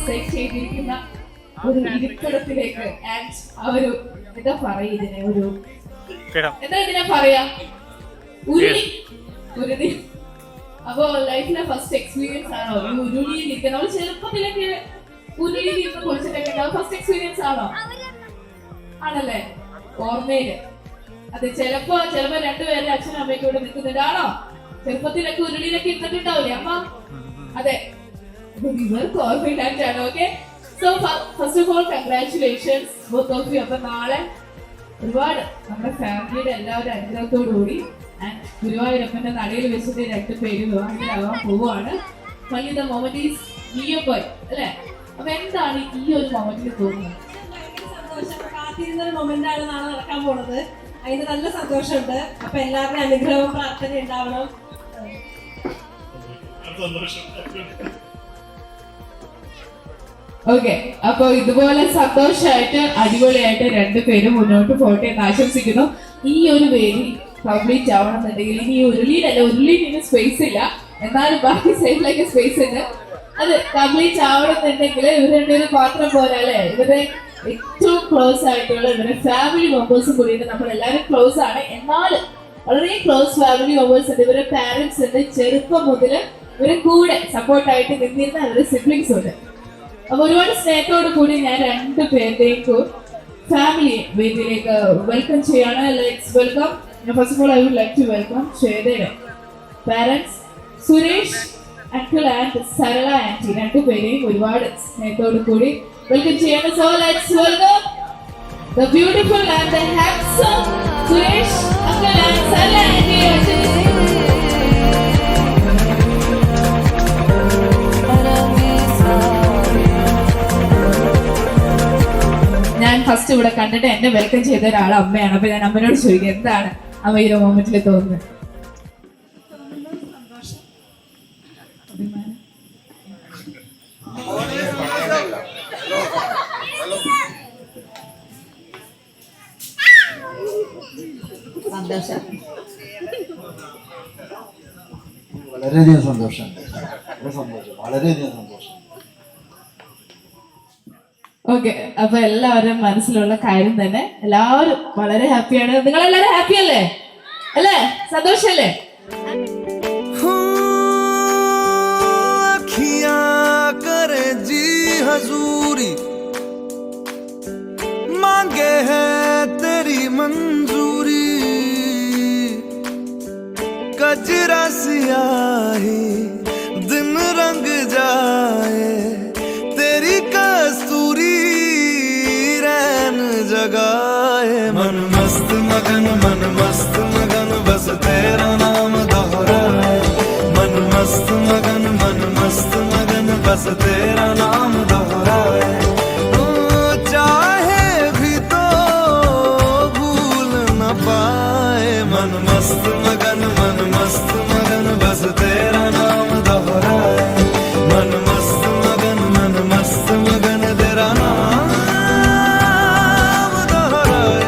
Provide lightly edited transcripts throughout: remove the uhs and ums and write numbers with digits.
Set ചെയ്തിരിക്കുന്ന ഒരു ഇരിപ്പിടത്തിലേക്ക് and ആ ഒരു എന്താ പറയാ ഇതിനെ ഒരു എന്താ ഇതിനെ പറയാ ഉരുളി. അപ്പൊ ലൈഫിലെ ഫസ്റ്റ് എക്സ്പീരിയൻസ് ആണോ ഈ ഉരുളിയിലിരിക്കുക? നമ്മൾ ചെറുപ്പത്തിലൊക്കെ ഉരുളിയിലിരുന്ന് കുളിച്ചിട്ടൊക്കെ ഫസ്റ്റ് എക്സ്പീരിയൻസ് ആണോ? ആണല്ലേ? ഓർമ്മയില് അതെ. ചിലപ്പോ രണ്ടുപേരുടെ അച്ഛനും അമ്മയ്ക്ക് ഇവിടെ നിൽക്കുന്നുണ്ടാണോ? ചെറുപ്പത്തിലൊക്കെ ഉരുളിയിലൊക്കെ ഇരുന്നിട്ടുണ്ടാവില്ലേ അമ്മ? അതെ, ഇവർക്ക് ഓർമ്മയില്ലാണ്ടാണ്. Okay, so first of all congratulations both of you. അപ്പൊ നാളെ ഒരുപാട് നമ്മുടെ ഫാമിലിയുടെ എല്ലാവരും അനുഗ്രഹത്തോടു കൂടി ഗുരുവായൂരപ്പന്റെ നടയിൽ വെച്ചിട്ട് രണ്ടുപേര് വിവാഹിതരാകാൻ പോവുകയാണ്. Finally the moment is near by അല്ലേ? അപ്പൊ എന്താണ് ഈ ഒരു മൊമെന്റിൽ തോന്നുന്നത്? കാത്തിരുന്ന ഒരു മൊമെന്റ് ആണ് നാളെ നടക്കാൻ പോണത്. അതിന് നല്ല സന്തോഷമുണ്ട്. അപ്പൊ എല്ലാവരുടെയും അനുഗ്രഹവും പ്രാർത്ഥന ഉണ്ടാവണം. ഓക്കെ, അപ്പൊ ഇതുപോലെ സന്തോഷമായിട്ട് അടിപൊളിയായിട്ട് രണ്ടുപേരും മുന്നോട്ട് പോട്ടെ എന്ന് ആശംസിക്കുന്നു. ഈ ഒരു വേദി കംപ്ലീറ്റ് ആവണമെന്നുണ്ടെങ്കിൽ ഇനി ഉരുളിയിൽ സ്പേസ് ഇല്ല, എന്നാലും ബാക്കി സൈഡിലേക്ക് സ്പേസ് ഉണ്ട്. അത് കംപ്ലീറ്റ് ആവണമെന്നുണ്ടെങ്കിൽ ഇവർ രണ്ടുപേരും മാത്രം പോരാ അല്ലെ? ഇവരുടെ ഏറ്റവും ക്ലോസ് ആയിട്ടുള്ള ഇവരുടെ ഫാമിലി മെമ്പേഴ്സും കൂടിയിട്ട് നമ്മൾ എല്ലാവരും ക്ലോസ് ആണ്. എന്നാൽ വളരെ ക്ലോസ് ഫാമിലി മെമ്പേഴ്സ് ഉണ്ട്, ഇവരുടെ പാരന്റ്സ് ഉണ്ട്. ചെറുപ്പം മുതൽ ഇവരെ കൂടെ സപ്പോർട്ടായിട്ട് നിന്നിരുന്ന ഇവരുടെ സിബ്ലിങ്സ് ഉണ്ട്. അപ്പൊ ഒരുപാട് സ്നേഹത്തോടു കൂടി ഞാൻ രണ്ടുപേരുടെയും ഫാമിലിയെ വേദിയിലേക്ക് വെൽക്കം ചെയ്യാണ്. Let's welcome. First of all I would like to welcome ശ്വേതയുടെ parents Suresh uncle and Sarala aunty. രണ്ടുപേരെയും ഒരുപാട് സ്നേഹത്തോടു കൂടി വെൽക്കം ചെയ്യാണ്. So let's welcome the beautiful and the handsome Suresh uncle and Sarala aunty. ഞാൻ ഫസ്റ്റ് ഇവിടെ കണ്ടിട്ട് എന്നെ വെൽക്കം ചെയ്ത ഒരാൾ അമ്മയാണ്. അപ്പൊ ഞാൻ അമ്മയോട് ചോദിക്കുക, എന്താണ് അമ്മ ഈ ഒരു മൊമെന്റിൽ തോന്നുന്നത്? സന്തോഷം, വളരെയധികം സന്തോഷമുണ്ട്. വളരെയധികം സന്തോഷം. ഓക്കെ, അപ്പൊ എല്ലാവരും മനസ്സിലുള്ള കാര്യം തന്നെ എല്ലാവരും വളരെ ഹാപ്പിയാണ്. നിങ്ങൾ എല്ലാവരും ഹാപ്പി അല്ലേ? അല്ലേ? സന്തോഷല്ലേ? करे जी हजूरी मांगे है तेरी मंजूरी कजरा सियाही दिन रंग जाए तेरी कस्तूरी रैन जगाए मन मस्त मगन बस तेरा नाम दोहराए मन मस्त मगन बस तेरा नाम दोहराए चाहे भी तो भूल न पाए मन मस्त मगन बस तेरा नाम दोहराए मन मस्त मगन तेरा नाम दोहराए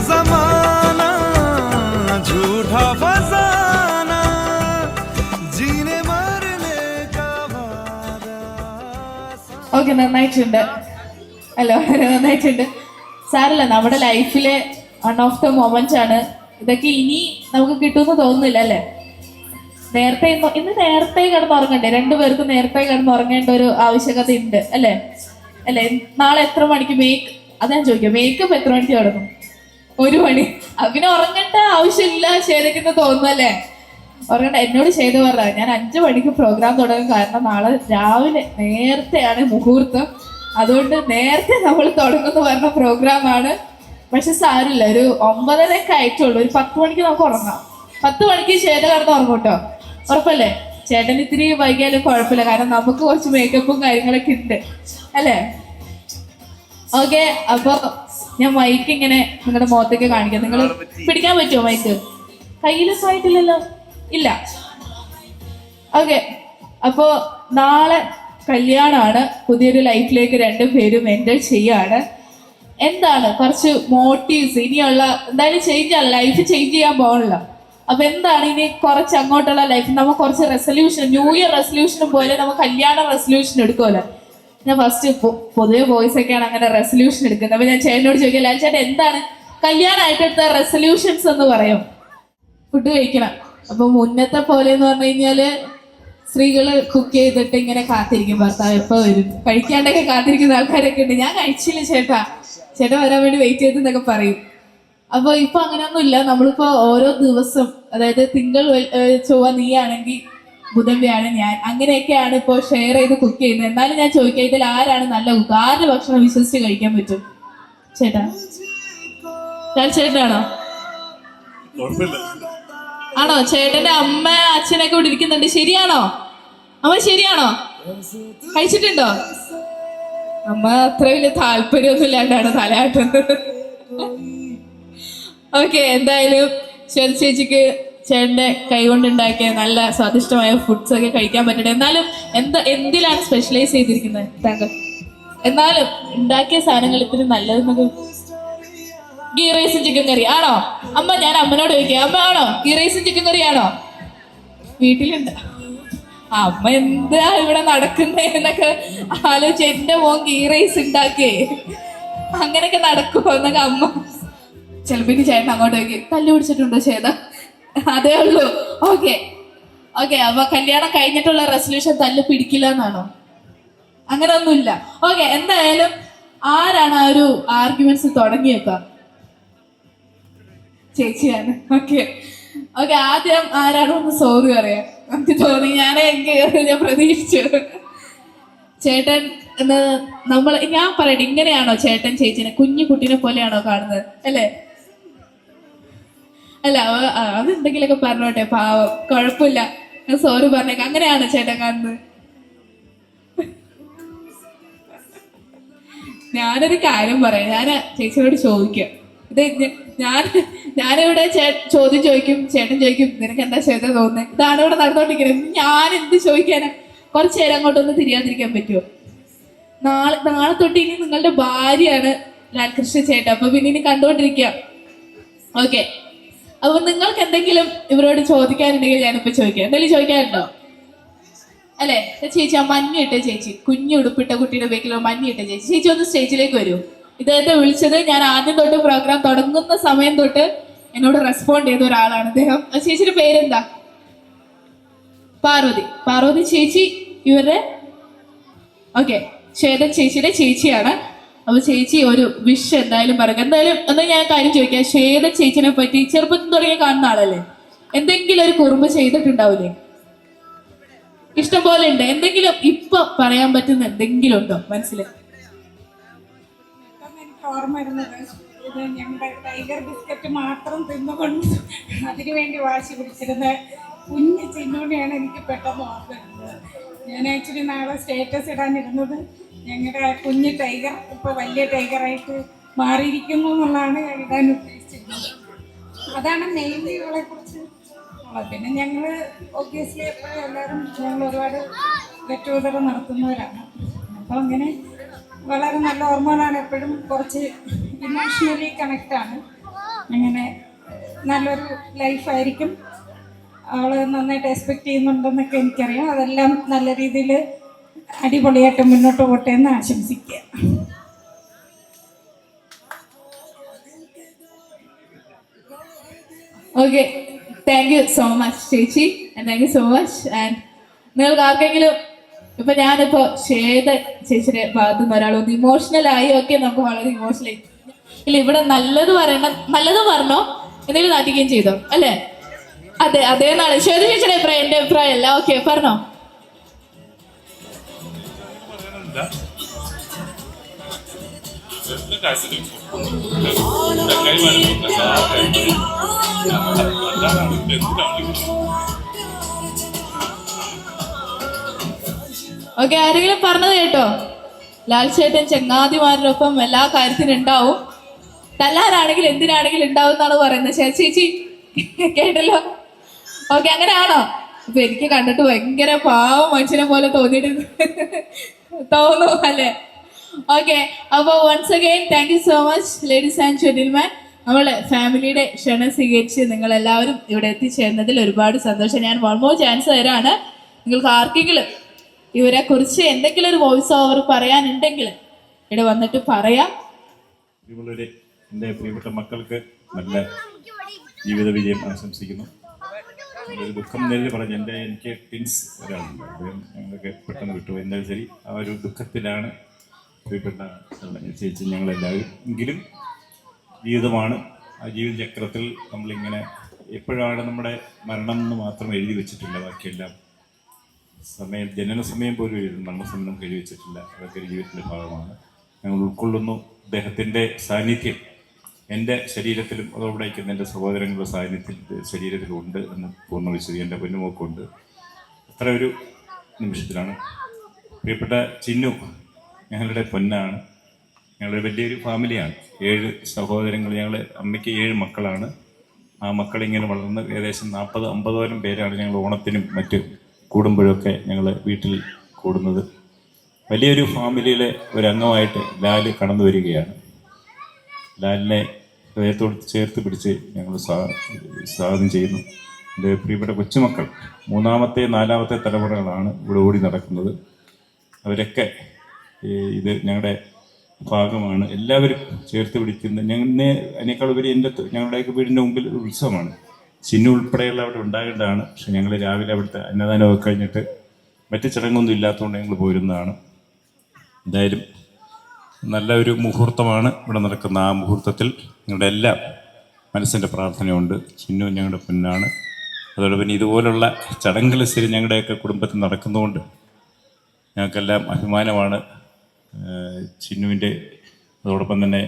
जमाना झूठा फसाना जीने मरने का वादा ഓക്കെ, നന്നായിട്ടുണ്ട്. അല്ലോ, നന്നായിട്ടുണ്ട്. സാരല്ല, നമ്മുടെ ലൈഫിലെ വൺ ഓഫ് ദ മൊമെന്റ്സ് ആണ് ഇതൊക്കെ. ഇനി നമുക്ക് കിട്ടുമെന്ന് തോന്നുന്നില്ല അല്ലേ? നേരത്തെ ഇന്ന് നേരത്തെ കിടന്നുറങ്ങണ്ടേ? രണ്ടുപേർക്കും നേരത്തെ കിടന്നുറങ്ങേണ്ട ഒരു ആവശ്യകത ഉണ്ട് അല്ലേ? അല്ലേ? നാളെ എത്ര മണിക്ക് അത് ഞാൻ ചോദിക്കാം, മേക്കപ്പ് എത്ര മണിക്ക് കിടക്കും? 1 മണി. അതിന് ഉറങ്ങേണ്ട ആവശ്യമില്ല ശരിക്കും തോന്നുന്നു അല്ലേ? ഉറങ്ങണ്ട. എന്നോട് ചെയ്ത് പറഞ്ഞ ഞാൻ 5 മണിക്ക് പ്രോഗ്രാം തുടങ്ങും, കാരണം നാളെ രാവിലെ നേരത്തെയാണ് മുഹൂർത്തം. അതുകൊണ്ട് നേരത്തെ നമ്മൾ തുടങ്ങുന്നു പറഞ്ഞ പ്രോഗ്രാമാണ്. പക്ഷെ സാരില്ല, ഒരു 9:30 ആയിട്ടുള്ളൂ. ഒരു 10 മണിക്ക് നമുക്ക് ഉറങ്ങാം. 10 മണിക്ക് ചേട്ടൻ കിടന്ന് ഉറങ്ങും കേട്ടോ, ഉറപ്പല്ലേ? ചേട്ടൻ ഇത്തിരി വൈകിയാലും കുഴപ്പമില്ല, കാരണം നമുക്ക് കുറച്ച് മേക്കപ്പും കാര്യങ്ങളൊക്കെ ഉണ്ട് അല്ലേ? ഓക്കെ, അപ്പൊ ഞാൻ മൈക്ക് ഇങ്ങനെ നിങ്ങളുടെ മുഖത്തേക്ക് കാണിക്കാം. നിങ്ങൾ പിടിക്കാൻ പറ്റുമോ മൈക്ക്? കയ്യിലൊന്നും ആയിട്ടില്ലല്ലോ, ഇല്ല. ഓക്കെ, അപ്പോ നാളെ കല്യാണമാണ്. പുതിയൊരു ലൈഫിലേക്ക് 2 പേരും എൻ്റർ ചെയ്യാണ്. എന്താണ് കുറച്ച് മോട്ടീവ്സ്? ഇനിയുള്ള എന്തായാലും ചേഞ്ച് ആണ്, ലൈഫ് ചേഞ്ച് ചെയ്യാൻ പോകണല്ലോ. അപ്പൊ എന്താണ് ഇനി കുറച്ച് അങ്ങോട്ടുള്ള ലൈഫ്? നമുക്ക് കുറച്ച് റെസൊല്യൂഷൻ, ന്യൂ ഇയർ റെസൊല്യൂഷനും പോലെ നമുക്ക് കല്യാണ റെസൊല്യൂഷൻ എടുക്കുമല്ലോ. ഞാൻ ഫസ്റ്റ് പൊതുവെ ബോയ്സ് ഒക്കെയാണ് അങ്ങനെ റെസൊല്യൂഷൻ എടുക്കുന്നത്. അപ്പൊ ഞാൻ ചേട്ടനോട് ചോദിക്കാം, ലാൽ ചേട്ടൻ എന്താണ് കല്യാണമായിട്ട് എടുത്ത റെസൊല്യൂഷൻസ് എന്ന് പറയും? ഫുഡ് കഴിക്കണം. അപ്പൊ മുന്നത്തെ പോലെ എന്ന് പറഞ്ഞു കഴിഞ്ഞാല് സ്ത്രീകൾ കുക്ക് ചെയ്തിട്ട് ഇങ്ങനെ കാത്തിരിക്കും, ഭർത്താവ് എപ്പോൾ വരും, കഴിക്കാണ്ടൊക്കെ കാത്തിരിക്കുന്ന ആൾക്കാരൊക്കെ ഉണ്ട്. ഞാൻ കഴിച്ചില്ല ചേട്ടൻ വരാൻ വേണ്ടി വെയിറ്റ് ചെയ്തെന്നൊക്കെ പറയും. അപ്പൊ ഇപ്പൊ അങ്ങനെയൊന്നും ഇല്ല. നമ്മളിപ്പോ ഓരോ ദിവസം, അതായത് തിങ്കൾ ചൊവ്വ നീയാണെങ്കിൽ ബുധൻ വ്യാഴം ഞാൻ, അങ്ങനെയൊക്കെയാണ് ഇപ്പോൾ ഷെയർ ചെയ്ത് കുക്ക് ചെയ്യുന്നത്. എന്നാലും ഞാൻ ചോദിക്കാം, ഇതിൽ ആരാണ് നല്ല കുക്ക്? ആരുടെ ഭക്ഷണം വിശ്വസിച്ച് കഴിക്കാൻ പറ്റും? ചേട്ടാ, ചേട്ടനാണോ? ആണോ? ചേട്ടന്റെ അമ്മ അച്ഛനൊക്കെ ഇവിടെ ഇരിക്കുന്നുണ്ട്, ശരിയാണോ? അമ്മ ശരിയാണോ? കഴിച്ചിട്ടുണ്ടോ? അമ്മ അത്ര വലിയ താല്പര്യമൊന്നും ഇല്ലാണ്ടാണ് തലയാട്ടുന്നത്. ഓക്കെ, എന്തായാലും ചേച്ചിക്ക് ചേട്ടന്റെ കൈകൊണ്ടുണ്ടാക്കിയ നല്ല സ്വാദിഷ്ടമായ ഫുഡ്സ് ഒക്കെ കഴിക്കാൻ പറ്റട്ടെ. എന്നാലും എന്തിലാണ് സ്പെഷ്യലൈസ് ചെയ്തിരിക്കുന്നത് താങ്കൾ? എന്നാലും ഉണ്ടാക്കിയ സാധനങ്ങൾ ഇത്തിരി നല്ലതെന്നൊക്കെ. ഗീ റൈസും ചിക്കൻ കറി ആണോ? അമ്മ, ഞാൻ അമ്മനോട് ചോദിക്കാം, അമ്മ ആണോ ഗീ റൈസും ചിക്കൻ കറി ആണോ? വീട്ടിലുണ്ട്. അമ്മ എന്താ ഇവിടെ നടക്കുന്നേ എന്നൊക്കെ ആലോചിച്ച് എന്റെ മോൻ ഗീ റൈസ് ഉണ്ടാക്കിയേ അങ്ങനെയൊക്കെ നടക്കുമോ എന്നൊക്കെ അമ്മ. ചിലപ്പോ ഇനി ചേട്ടൻ അങ്ങോട്ട് നോക്കി, തല്ലു പിടിച്ചിട്ടുണ്ടോ ചേട്ടാ? അതേ ഉള്ളൂ. ഓക്കെ, അപ്പൊ കല്യാണം കഴിഞ്ഞിട്ടുള്ള റെസൊല്യൂഷൻ തല്ല് പിടിക്കില്ല എന്നാണോ? അങ്ങനെ ഒന്നുമില്ല. ഓക്കെ, എന്തായാലും ആരാണ് ആ ഒരു ആർഗ്യുമെന്റ്സ് തുടങ്ങിയേക്കാം? ചേച്ചിയാണ്. ഓക്കെ, ആദ്യം ആരാണോ ഒന്ന് സോറി പറയാം? എനിക്ക് തോന്നി, ഞാൻ പ്രതീക്ഷിച്ചു. ചേട്ടൻ ഞാൻ പറയട്ടെ, ഇങ്ങനെയാണോ ചേട്ടൻ ചേച്ചിനെ കുഞ്ഞു കുട്ടീനെ പോലെയാണോ കാണുന്നത്? അല്ലേ? അല്ല, അതെന്തെങ്കിലുമൊക്കെ പറഞ്ഞോട്ടെ, പാവം, കുഴപ്പമില്ല, ഞാൻ സോറി പറഞ്ഞേക്കാം. അങ്ങനെയാണോ ചേട്ടൻ കാണുന്നത്? ഞാനൊരു കാര്യം പറയാം, ഞാൻ ചേച്ചിയോട് ചോദിക്കാം. ഇത് ഞാനിവിടെ ചോദ്യം ചോദിക്കും, ചേട്ടൻ ചോദിക്കും, നിനക്ക് എന്താ ചേട്ടൻ തോന്നുന്നത്? ഇതാണ് ഇവിടെ നടന്നുകൊണ്ടിരിക്കുന്നത്. ഞാൻ എന്ത് ചോദിക്കാനാ? കുറച്ചു നേരം അങ്ങോട്ടൊന്ന് തിരിയാതിരിക്കാൻ പറ്റുമോ? നാളെ തൊട്ട് ഇനി നിങ്ങളുടെ ഭാര്യയാണ് ലാൽകൃഷ്ണ ചേട്ടൻ. അപ്പൊ പിന്നെ ഇനി കണ്ടുകൊണ്ടിരിക്കുക. ഓക്കെ, അപ്പൊ നിങ്ങൾക്ക് എന്തെങ്കിലും ഇവരോട് ചോദിക്കാനുണ്ടെങ്കിൽ ഞാനിപ്പോ ചോദിക്കാം. എന്തെങ്കിലും ചോദിക്കാനുണ്ടോ? അല്ലെ? ചേച്ചി, ആ മഞ്ഞിട്ട ചേച്ചി, കുഞ്ഞു ഉടുപ്പിട്ട കുട്ടിയുടെ ബേക്കിലോ മഞ്ഞിട്ട ചേച്ചി ഒന്ന് സ്റ്റേജിലേക്ക് വരൂ. ഇദ്ദേഹത്തെ വിളിച്ചത് ഞാൻ ആദ്യം തൊട്ട് പ്രോഗ്രാം തുടങ്ങുന്ന സമയം തൊട്ട് എന്നോട് റെസ്പോണ്ട് ചെയ്ത ഒരാളാണ് അദ്ദേഹം. ചേച്ചിയുടെ പേരെന്താ? പാർവതി ചേച്ചി. ഇവരുടെ ഓക്കെ, ശ്വേത ചേച്ചിയുടെ ചേച്ചിയാണ്. അപ്പൊ ചേച്ചി ഒരു വിഷ് എന്തായാലും പറയുക. എന്തായാലും എന്നാ ഞാൻ കാര്യം ചോദിക്കാം, ശ്വേത ചേച്ചിനെ പറ്റി ചെറുപ്പത്തിൽ തുടങ്ങി കാണുന്ന ആളല്ലേ? എന്തെങ്കിലും ഒരു കുറുമ്പ് ചെയ്തിട്ടുണ്ടാവില്ലേ? ഇഷ്ടം പോലെ ഉണ്ട്. എന്തെങ്കിലും ഇപ്പൊ പറയാൻ പറ്റുന്ന എന്തെങ്കിലും ഉണ്ടോ മനസ്സിൽ? എനിക്ക് ഓർമ്മ വരുന്നത്, ഇത് ഞങ്ങളുടെ ടൈഗർ ബിസ്ക്കറ്റ് മാത്രം തിന്നുകൊണ്ട് അതിനുവേണ്ടി വാശി പിടിച്ചിരുന്ന കുഞ്ഞ് ചിന്നൂനെയാണ് എനിക്ക് പെട്ടെന്ന് ഓർമ്മ വരുന്നത്. ഞാൻ ആക്ച്വലി നാളെ സ്റ്റേറ്റസ് ഇടാനിരുന്നത് ഞങ്ങളുടെ കുഞ്ഞ് ടൈഗർ ഇപ്പോൾ വലിയ ടൈഗറായിട്ട് മാറിയിരിക്കുന്നു എന്നുള്ളതാണ് ഞാൻ ഇടാൻ ഉദ്ദേശിച്ചിരുന്നത്. അതാണ് മെയിൻലി ഇവളെ കുറിച്ച്. പിന്നെ ഞങ്ങൾ ഒബ്വിയസ്ലി എപ്പോഴും എല്ലാവരും ഞങ്ങൾ ഒരുപാട് ഗെറ്റ് ടുഗദർ നടത്തുന്നവരാണ്. അപ്പോൾ അങ്ങനെ വളരെ നല്ല ഓർമ്മകളാണ്. എപ്പോഴും കുറച്ച് ഇമോഷണലി കണക്റ്റാണ്. അങ്ങനെ നല്ലൊരു ലൈഫായിരിക്കും. അവൾ നന്നായിട്ട് എക്സ്പെക്റ്റ് ചെയ്യുന്നുണ്ടെന്നൊക്കെ എനിക്കറിയാം. അതെല്ലാം നല്ല രീതിയിൽ അടിപൊളിയായിട്ട് മുന്നോട്ട് പോട്ടെ എന്ന് ആശംസിക്കുക. Okay, thank you so much ചേച്ചി, thank you so much. And നിങ്ങൾക്ക് ആർക്കെങ്കിലും ഇപ്പൊ ഞാനിപ്പോ ശ്വേത ചേച്ചിയുടെ ഭാഗത്തു നിന്ന് ഒരാളൊന്ന് ഇമോഷണൽ ആയി, ഒക്കെ നമുക്ക് വളരെ ഇമോഷണൽ ആയി. ഇല്ല, ഇവിടെ നല്ലത് പറയണം, നല്ലത് പറഞ്ഞോ, എന്തെങ്കിലും നാട്ടിക്കുകയും ചെയ്തോ അല്ലേ? അതെ, അതേന്നാണ് ശ്വേത ചേച്ചിയുടെ അഭിപ്രായം, എന്റെ അഭിപ്രായം അല്ല. ഓക്കെ, പറഞ്ഞോ. ഓക്കെ, ആരെങ്കിലും പറഞ്ഞത് കേട്ടോ? ലാൽ ചേട്ടൻ ചങ്ങാതിമാരുടെ ഒപ്പം എല്ലാ കാര്യത്തിനും ഉണ്ടാവും, തല്ലാനാണെങ്കിലും എന്തിനാണെങ്കിലും ഉണ്ടാവും എന്നാണ് പറയുന്നത്. ചേച്ചി കേട്ടല്ലോ? ഓക്കെ, അങ്ങനെയാണോ? ഇപ്പൊ എനിക്ക് കണ്ടിട്ട് ഭയങ്കര പാവം മനുഷ്യനെ പോലെ തോന്നുന്നു അല്ലേ? ഓക്കെ, അപ്പോൾ once again thank you so much ladies and gentleman. നമ്മളെ ഫാമിലിയുടെ ക്ഷണം സ്വീകരിച്ച് നിങ്ങളെല്ലാവരും ഇവിടെ എത്തിച്ചേർന്നതിൽ ഒരുപാട് സന്തോഷം. ഞാൻ വൺ മോർ ചാൻസ് തരാണ്. നിങ്ങൾക്ക് ആർക്കെങ്കിലും ഇവരെ കുറിച്ച് എന്തെങ്കിലും ഒരു വോയിസ് ഓവർ പറയാനുണ്ടെങ്കിൽ ഇവിടെ വന്നിട്ട് പറയാം. എൻ്റെ പ്രിയപ്പെട്ട മക്കൾക്ക് നല്ല ജീവിത വിജയം ആശംസിക്കുന്നു. ഒരു ദുഃഖം നേരിൽ പറഞ്ഞു, എനിക്ക് ട്വിൻസ് ഒരാളുണ്ട്, അദ്ദേഹം ഞങ്ങൾക്ക് പെട്ടെന്ന് വിട്ടു. എന്തായാലും ശരി, ആ ഒരു ദുഃഖത്തിലാണ് പ്രിയപ്പെട്ട ചേച്ചി ഞങ്ങളെല്ലാവരും. എങ്കിലും ജീവിതമാണ്, ആ ജീവിത ചക്രത്തിൽ നമ്മളിങ്ങനെ എപ്പോഴാണ് നമ്മുടെ മരണം എന്ന് മാത്രം എഴുതി വെച്ചിട്ടില്ല, ബാക്കിയെല്ലാം സമയം, ജനന സമയം പോലും എഴുതും, മരണസമയം നമുക്ക് എഴുതി വെച്ചിട്ടില്ല. അതൊക്കെ ഒരു ജീവിതത്തിൻ്റെ ഭാഗമാണ്. ഞങ്ങൾ ഉൾക്കൊള്ളുന്നു അദ്ദേഹത്തിൻ്റെ സാന്നിധ്യം എൻ്റെ ശരീരത്തിലും അതോടെ അയക്കുന്ന എൻ്റെ സഹോദരങ്ങളുടെ സാന്നിധ്യത്തിൽ ശരീരത്തിലുണ്ട് എന്ന് പൂർണ്ണ വിശ്വതി. എൻ്റെ പൊന്നുമോക്കുണ്ട്. അത്ര ഒരു നിമിഷത്തിലാണ് പ്രിയപ്പെട്ട ചിന്നു ഞങ്ങളുടെ പൊന്നാണ്. ഞങ്ങളുടെ വലിയൊരു ഫാമിലിയാണ്, 7 സഹോദരങ്ങൾ. ഞങ്ങൾ അമ്മയ്ക്ക് 7 മക്കളാണ്. ആ മക്കളിങ്ങനെ വളർന്ന് ഏകദേശം 40-50ഓളം പേരാണ് ഞങ്ങൾ ഓണത്തിനും മറ്റ് കൂടുമ്പോഴൊക്കെ ഞങ്ങൾ വീട്ടിൽ കൂടുന്നത്. വലിയൊരു ഫാമിലിയിലെ ഒരംഗമായിട്ട് ലാൽ കടന്നു വരികയാണ്. ലാലിനെ ഹൃദയത്തോട് ചേർത്ത് പിടിച്ച് ഞങ്ങൾ സ്വാഗതം ചെയ്യുന്നു. എൻ്റെ പ്രിയപ്പെട്ട കൊച്ചുമക്കൾ 3ാമത്തെ 4ാമത്തെ തലമുറകളാണ് ഇവിടെ ഓടി നടക്കുന്നത്. അവരൊക്കെ ഇത് ഞങ്ങളുടെ ഭാഗമാണ്. എല്ലാവരും ചേർത്ത് പിടിക്കുന്ന അതിനേക്കാൾ ഉപരി ഞങ്ങളുടെയൊക്കെ വീടിൻ്റെ മുമ്പിൽ ഒരു ഉത്സവമാണ്. ചിന്നു ഉൾപ്പെടെയുള്ള അവിടെ ഉണ്ടാകേണ്ടതാണ്. പക്ഷെ ഞങ്ങൾ രാവിലെ അവിടുത്തെ അന്നദാനമൊക്കെ കഴിഞ്ഞിട്ട് മറ്റ് ചടങ്ങൊന്നും ഇല്ലാത്തതുകൊണ്ട് ഞങ്ങൾ പോരുന്നതാണ്. എന്തായാലും നല്ല ഒരു മുഹൂർത്തമാണ് ഇവിടെ നടക്കുന്ന. ആ മുഹൂർത്തത്തിൽ ഞങ്ങളുടെ എല്ലാം മനസ്സിൻ്റെ പ്രാർത്ഥനയുണ്ട്. ചിന്നു ഞങ്ങളുടെ പൊന്നാണ്. അതോടൊപ്പം ഇതുപോലുള്ള ചടങ്ങുകൾ സ്ഥിരം ഞങ്ങളുടെയൊക്കെ കുടുംബത്തിൽ നടക്കുന്നതുകൊണ്ട് ഞങ്ങൾക്കെല്ലാം അഭിമാനമാണ്. ചിന്നുവിൻ്റെ അതോടൊപ്പം തന്നെ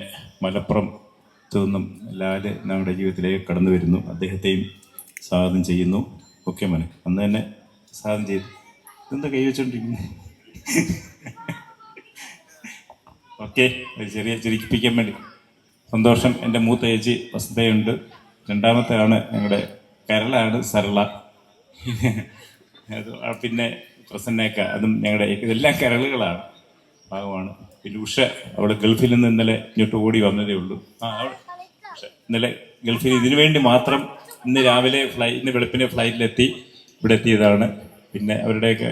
മലപ്പുറത്തു നിന്നും ലാല് ഞങ്ങളുടെ ജീവിതത്തിലേക്ക് കടന്നു വരുന്നു. അദ്ദേഹത്തെയും സ്വാഗതം ചെയ്യുന്നു. ഓക്കെ മോനെ, അന്ന് തന്നെ സ്വാഗതം ചെയ്തു. എന്താ കൈവച്ചുകൊണ്ടിരിക്കുന്നു? ഓക്കെ, ഒരു ചെറിയ ചിരിപ്പിക്കാൻ വേണ്ടി സന്തോഷം. എൻ്റെ മൂത്ത ചേച്ചി വസന്തയുണ്ട്. 2ാമത്തെ ആണ് ഞങ്ങളുടെ കരളാണ് സരള. പിന്നെ പ്രസന്നേക്ക, അതും ഞങ്ങളുടെ ഇതെല്ലാം കരളുകളാണ്, ഭാഗമാണ്. പിന്നെ ഉഷ അവിടെ ഗൾഫിൽ നിന്ന് ഇന്നലെ ഇങ്ങോട്ട് ഓടി വന്നതേ ഉള്ളൂ. ഇന്നലെ ഗൾഫിൽ ഇതിനു വേണ്ടി മാത്രം ഇന്ന് രാവിലെ ഇന്ന് വെളുപ്പിനെ ഫ്ലൈറ്റിലെത്തി ഇവിടെ എത്തിയതാണ്. പിന്നെ അവരുടെയൊക്കെ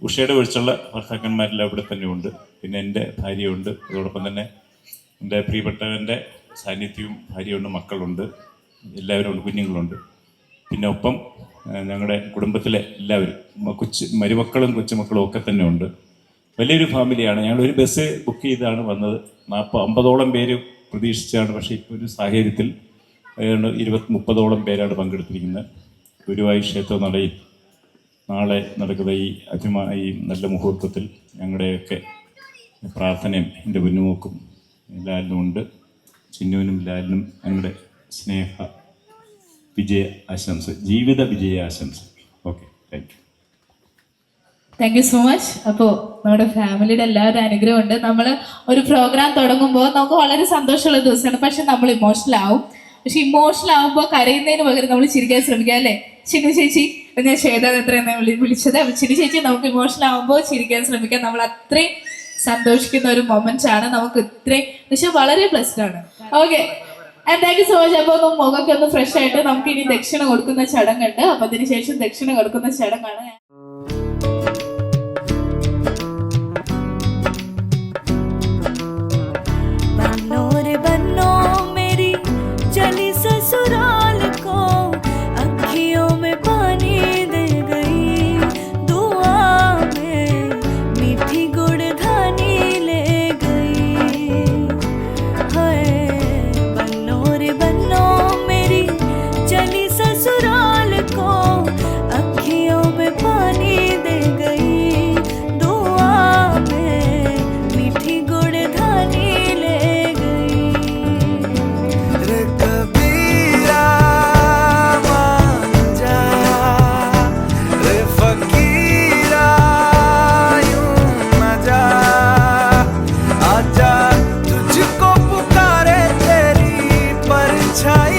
ഉഷയുടെ ഒഴിച്ചുള്ള ഭർത്താക്കന്മാരെല്ലാം ഇവിടെ തന്നെ ഉണ്ട്. പിന്നെ എൻ്റെ ഭാര്യയുണ്ട്. അതോടൊപ്പം തന്നെ എൻ്റെ പ്രിയപ്പെട്ടവൻ്റെ സാന്നിധ്യവും ഭാര്യയുണ്ട്, മക്കളുണ്ട്, എല്ലാവരും ഉണ്ട്, കുഞ്ഞുങ്ങളുണ്ട്. പിന്നെ ഒപ്പം ഞങ്ങളുടെ കുടുംബത്തിലെ എല്ലാവരും മരുമക്കളും കൊച്ചുമക്കളും ഒക്കെ തന്നെ ഉണ്ട്. വലിയൊരു ഫാമിലിയാണ്. ഞങ്ങളൊരു ബസ് ബുക്ക് ചെയ്താണ് വന്നത്. 40-50ഓളം പേര് പ്രതീക്ഷിച്ചാണ്. പക്ഷേ ഇപ്പോൾ ഒരു സാഹചര്യത്തിൽ 20-30ഓളം പേരാണ് പങ്കെടുത്തിരിക്കുന്നത്. ഗുരുവായൂർ ക്ഷേത്ര നടയിൽ നാളെ നടക്കുന്ന ഈ നല്ല മുഹൂർത്തത്തിൽ ഞങ്ങളുടെയൊക്കെ പ്രാർത്ഥനയും എൻ്റെ പൊന്നുമോക്കും ലാലിനും ഉണ്ട്. ചിന്നുവിനും ലാലിനും ഞങ്ങളുടെ സ്നേഹ വിജയ ആശംസ, ജീവിത വിജയ ആശംസ. Okay, thank U. Thank you so much. അപ്പോൾ നമ്മുടെ ഫാമിലിയുടെ എല്ലാവരുടെ അനുഗ്രഹമുണ്ട്. നമ്മൾ ഒരു പ്രോഗ്രാം തുടങ്ങുമ്പോൾ നമുക്ക് വളരെ സന്തോഷമുള്ള ദിവസമാണ്, പക്ഷെ നമ്മൾ ഇമോഷണൽ ആവും. പക്ഷെ ഇമോഷണൽ ആവുമ്പോൾ കരയുന്നതിന് പകരം നമ്മൾ ചിരിക്കാൻ ശ്രമിക്കുക അല്ലേ? ചിന്നു ചേച്ചി, ഞാൻ ശ്വേത എത്രയെന്ന് വിളിച്ചത്. ചിന്നു ചേച്ചി, നമുക്ക് ഇമോഷണൽ ആവുമ്പോൾ ചിരിക്കാൻ ശ്രമിക്കാം. നമ്മൾ അത്രയും സന്തോഷിക്കുന്ന ഒരു മൊമെന്റ്സ് ആണ്. നമുക്ക് ഇത്രയും പക്ഷെ വളരെ ബ്ലെസ്ഡ് ആണ്. Okay, thank you so much. അപ്പൊ ഒന്ന് മുഖമൊക്കെ ഒന്ന് ഫ്രഷ് ആയിട്ട് നമുക്ക് ഇനി ദക്ഷിണ കൊടുക്കുന്ന ചടങ്ങുണ്ട്. അപ്പൊ അതിനുശേഷം ദക്ഷിണ കൊടുക്കുന്ന ചടങ്ങാണ്. बनो रे बनो मेरी चली ससुराल को, अखियों में पानी दे गई, दुआ में मीठी गुड़ धानी ले गई। हाय बनो रे बनो मेरी चली ससुराल को, अखियों में पानी दे गई, दुआ में मीठी गुड़ धानी ले गई। रे कबीरा मान जा, रे फकीरा यूं न जा, आजा तुझको पुकारे तेरी परछाई।